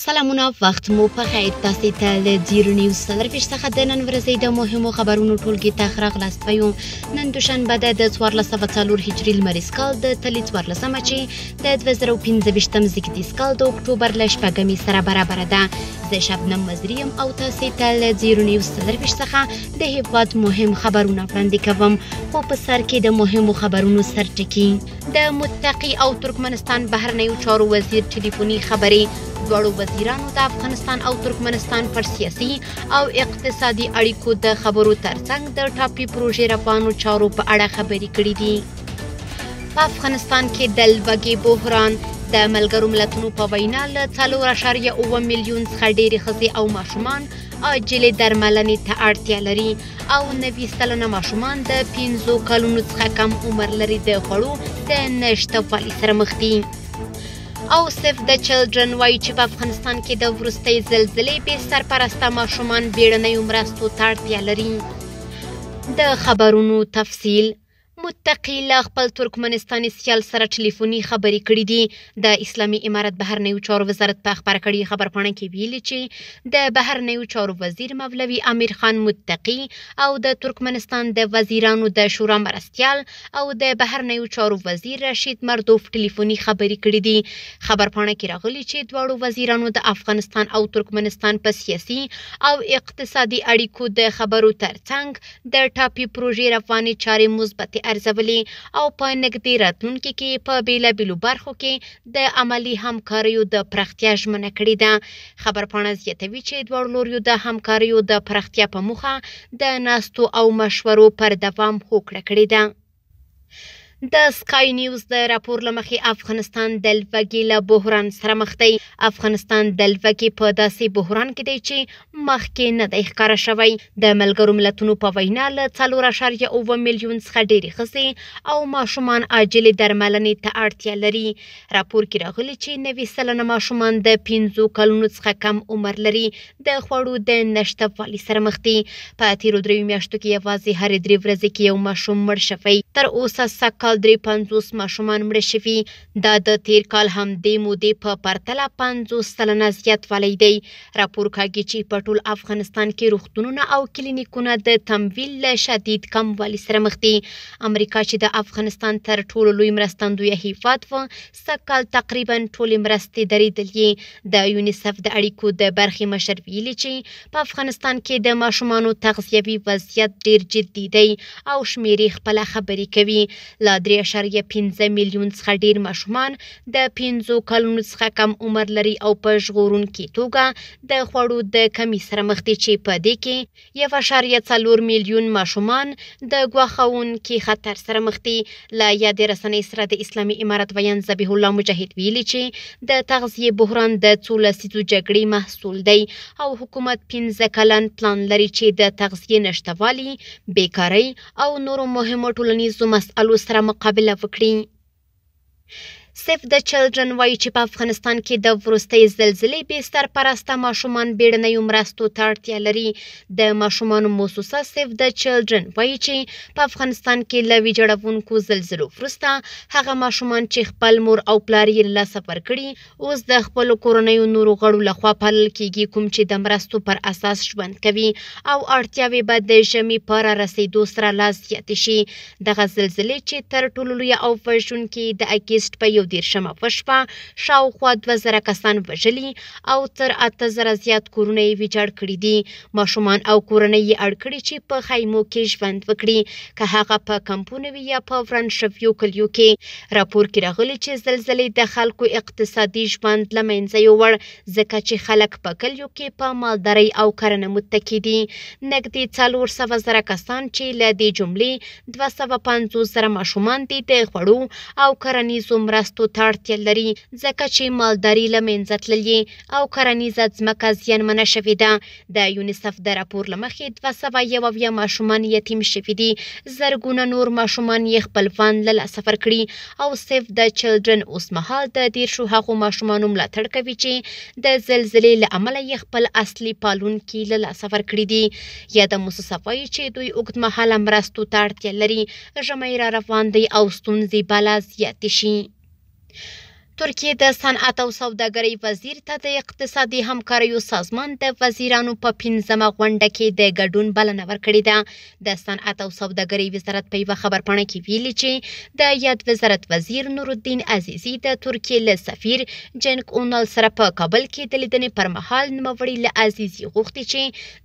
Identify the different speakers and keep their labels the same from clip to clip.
Speaker 1: سلامونه وخت مو په خیر تاسو ته له جیرو نیوز سره څخه د نن ورځې د مهمو خبرونو ټولګي ته راغلاست وایو. نن دوشنبه د 1404 هجري لمریز کال د تلیت 14مه چې د 2015 زیږدیز کال د اکتوبر ل شپږمې سره برابر ده. زه شبنم مزریم او تاسو ته له جیرو نیوز سره څخه د هیواد مهم خبرونه وړاندې کوم. خو په سر کې د مهمو خبرونو سرټکی د متقی او ترکمنستان بهرنیو چارو وزیر ټلیفوني خبرې دوړو وزیرانو د افغانستان او ترکمنستان پر سیاسي او اقتصادي اړیکو د خبرو ترڅنګ د ټاپي پروژې روانو چارو په اړه خبرې کړې دي. په افغانستان کې د لوږې بحران د ملګرو ملتونو په وینا له 4.7 میلیون څخه ډېرې ښځې او ماشومان عاجلې درملنې ته اړتیا لري او 90 سلنه ماشومان د 15 کلونو څخه کم عمر لري د خوړو د نشتوالي سره مخ دي. او سیف د چلډرن وایي چې په افغانستان کې د وروستۍ زلزلې بې سرپرسته ماشومان بیړنیو مرستو ته اړتیا لري. د خبرونو تفصیل متقی له خپل ترکمنستاني سیال سره ټلیفوني خبرې کړې دي. د اسلامي امارت بهرنیو چارو وزارت په خبره کړې خبرپاڼه کې ویلي چې د بهرنیو چارو وزیر مولوي امیر خان متقی او د ترکمنستان د وزیرانو د شورا مرستیال او د بهرنیو چارو وزیر رشید مردوف ټلیفوني خبرې کړې دي. خبرپاڼه کې راغلي چې دواړو وزیرانو د افغانستان او ترکمنستان په سیاسي او اقتصادي اړیکو د خبرو ترڅنګ د ټاپي پروژې روانې چارې مثبتې ارزولي او په نږدې راتلونکي کې په بیلابیلو برخو کې د عملي همکاریو د پراختیا ژمنه کړې ده. خبرپاڼه زیاتوي چې دواړو لوریو د همکاریو د پراختیا په موخه د ناستو او مشورو پر دوام هوکړه کړې ده. د سکای نیوز د راپور لمخې افغانستان د لوږې له بحران سره مخ دی. افغانستان د لوږې په داسې بحران کې دی چې مخکې نه دی ښکاره شوی. د ملګرو ملتونو په وینا له 4.7 میلیون څخه ډېرې ښځې او ماشومان عاجلې درملنې ته اړتیا لري. راپور کې راغلي چې 90 سلنه ماشومان د 15 کلونو څخه کم عمر لري د خوړو د نشتوالي سره مخ دي. په تیرو 3 میاشتو کې یوازې هرې 3 ورځې کې یو ماشوم مړ شوی. تر اوسه سږ کال 53 ماشومان مړه شوي. دا د تیر کال هم د مودې په پرتله 50 سلنه زیاتوالی دی. راپور کاږي چې په ټول افغانستان کې روغتونونه او کلینیکونه د تمویل له شدید کموالي سره مخ دي. امریکا چې د افغانستان تر ټولو لوی مرستندویه هیواد و سږ کال تقریبا ټولې مرستې درېدلې. د یونیسف د اړیکو د برخې مشر ویلي چې په افغانستان کې د ماشومانو تغذیوي وضعیت ډیر جدي دی او شمیرې خپله خبرې کوي. له 3.5 میلیون څخه ډیر ماشومان د 15 کلونو څخه کم عمر لري او په ژغورونکي توګه د خوړو د کمی سره مخ دي چې په دې کې 1.4 میلیون ماشومان د ګواښونکي خطر سره مخ دي. له یادې رسنۍ سره د اسلامي امارت ویان ذبیح الله مجاهد ویلي چې د تغذیې بحران د څو لسیزو جګړې محصول دی او حکومت 15 کلن پلان لري چې د تغذیې نشتوالي، بیکارۍ او نورو مهمو ټولنیزو مسألو سره مقابله وکړي. سیف د چلډرن وایي چې په افغانستان کې د وروستۍ زلزلې بې سرپرسته ماشومان بیړنیو مرستو ته اړتیا لري. د ماشومانو موسسه سیف د چلډرن وایي چې په افغانستان کې له ویجاړونکو زلزلو وروسته هغه ماشومان چې خپل مور او پلار یې له لاسه ورکړي اوس د خپلو کورنیو نورو غړو لخوا پالل کیږي، کوم چې د مرستو پر اساس ژوند کوي او اړتیاوې به د ژمي په رارسېدو سره لا زیاتې شي. دغه زلزلې چې تر ټولو لویه او وژونکې د اګست په 11مه وشوه شاوخوا 2000 کسان وژلي او تر 8000 زیات کورونه یې ویجاړ کړي دي. ماشومان او کورنۍ یې اړ کړي چې په خیمو کې ژوند وکړي، که هغه په کمپونو وي یا په وران شویو کلیو کې. راپور کې راغلي چې زلزلې د خلکو اقتصادي ژوند له منځه یووړ ځکه چې خلک په کلیو کې په مالدارۍ او کرنه متکي دي. نږدې 400,000 کسان چې له دې جملې 250,000 ماشومان دي د خوړو او کرنیزو مرستو ته اړتیا لري ځکه چې مالداري له منځه تللې او کرنیزه ځمکه زیانمنه شوې ده. د یونیسف د راپور له مخې 201 ماشومان یتیم شوي دي. زرګونه نور ماشومان یې خپلوان له لاسه ورکړي او سیف د چلډرن اوسمهال د 10 هغو ماشومانو ملاتړ کوي چې د زلزلې له امله یې خپل اصلي پالونکي له لاسه ورکړي دي. یاده موسسه وایي چې دوی اوږدمهاله مرستو ته اړتیا لري. ژمی را روان دی او ستونزې به لا زیاتې شي. ترکیه د صنعت او سوداګرۍ وزیر ته د اقتصادي همکاریو سازمان د وزیرانو په 15مه غونډه کې د ګډون بلنه ورکړې ده. د صنعت او سوداګرۍ وزارت په یوه خبرپاڼه کې ویلي چې د یاد وزارت وزیر نورالدین عزیزي د ترکیې له سفیر جنک اونال سره په کابل کې د لیدنې پر مهال نوموړي له عزیزي غوښتي چې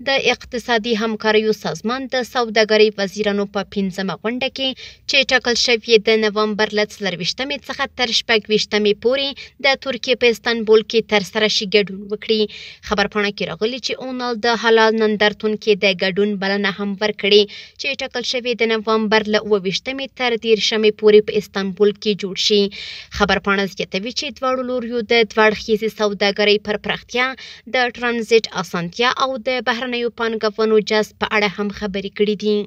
Speaker 1: د اقتصادي همکاریو سازمان د سوداګرۍ وزیرانو په 15مه غونډه کې چې ټاکل شوې د نومبر له 24مې څخه تر 26مې پورې د ترکیې په استانبول کې تر سره شي ګډون وکړي. خبرپاڼه کې راغلي چې اونال د حلال نندارتون کې د ګډون بلنه هم ورکړي چې ټاکل شوې د نومبر له 28مې تر 30مې پورې په استانبول کې جوړ شي. خبرپاڼه زیاتوي چې دواړو لوریو د دوړخیزې سوداګرۍ پر پراختیا، د ترانزیت اسانتیا او د بهرنیو پانګونو جذب په اړه هم خبرې کړې دي.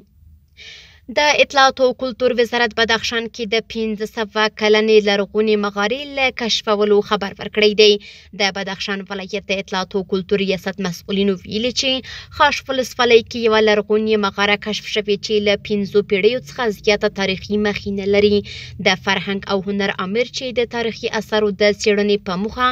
Speaker 1: د اطلاعات او کلتور وزارت بدخشان کې د 1500 کلنې لرغونې مغارې له کشفولو خبر ورکړی دی. د بدخشان ولایت د اطلاعات او کلتور ریاست مسؤلینو ویلي چې خاش ولسوالۍ کې یوه لرغونې مغاره کشف شوې چې له 5 پیړیو څخه زیاته تاریخي مخینه لري. د فرهنګ او هنر امیر چې د تاریخي اثارو د څېړنې په موخه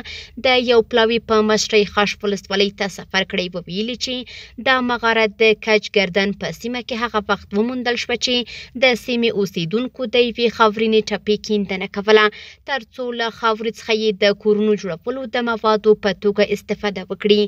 Speaker 1: د یو پلاوي په مشرۍ خاش ولسوالۍ ته سفر کړی و، ویلي چې دا مغاره د کج ګردن په سیمه کې هغه وخت وموندل شوه چې د سیمې اوسیدونکو د یوې خاورینې ټپې کیندنه کوله ترڅو له خاورې څخه یې د کورونو جوړولو د موادو په توګه استفاده وکړي.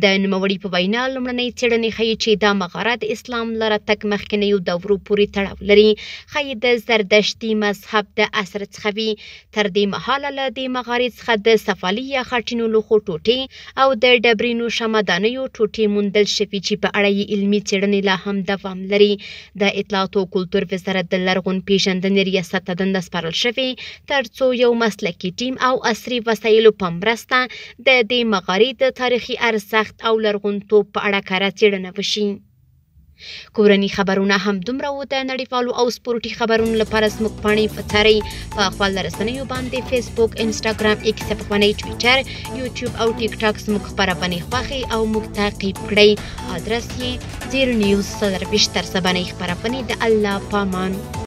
Speaker 1: د نوموړي په وینا لومړنۍ څېړنې ښیي چې دا مغاره د اسلام له راتګ مخکینیو دورو پورې تړاو لري. ښایي د زردشتي مذهب د عصر څخه وي. تر دې مهاله له دې مغارې څخه د سفالي یا خټینو لوښو ټوټې او د ډبرینو شمعدانیو ټوټې موندل شوي چې په اړه یې علمي څېړنې لا هم دوام لري. د اطلاعاتو کلتور وزارت د لرغون پیژندنې ریاست ته دنده سپارل شوې ترڅو یو مسلکي ټیم او عصري وسایلو په مرسته د دې مغارې د تاریخي ارزښت او لرغونتوب په اړه کره څېړنه وشي. کورني خبرونه هم دومره وو. د نړیوالو او سپورټي خبرونو لپاره زموږ پاڼې وڅارئ په خپل رسنیو باندې فیسبوک، انسټاګرام، ایکس افغانۍ، ټویټر، یوټیوب او ټیک ټاک زموږ خپرونې خوښئ او موږ تعقیب کړئ. ادرس یې 0 نیوز 24 تر سبانۍ خپرونې. د الله پامان.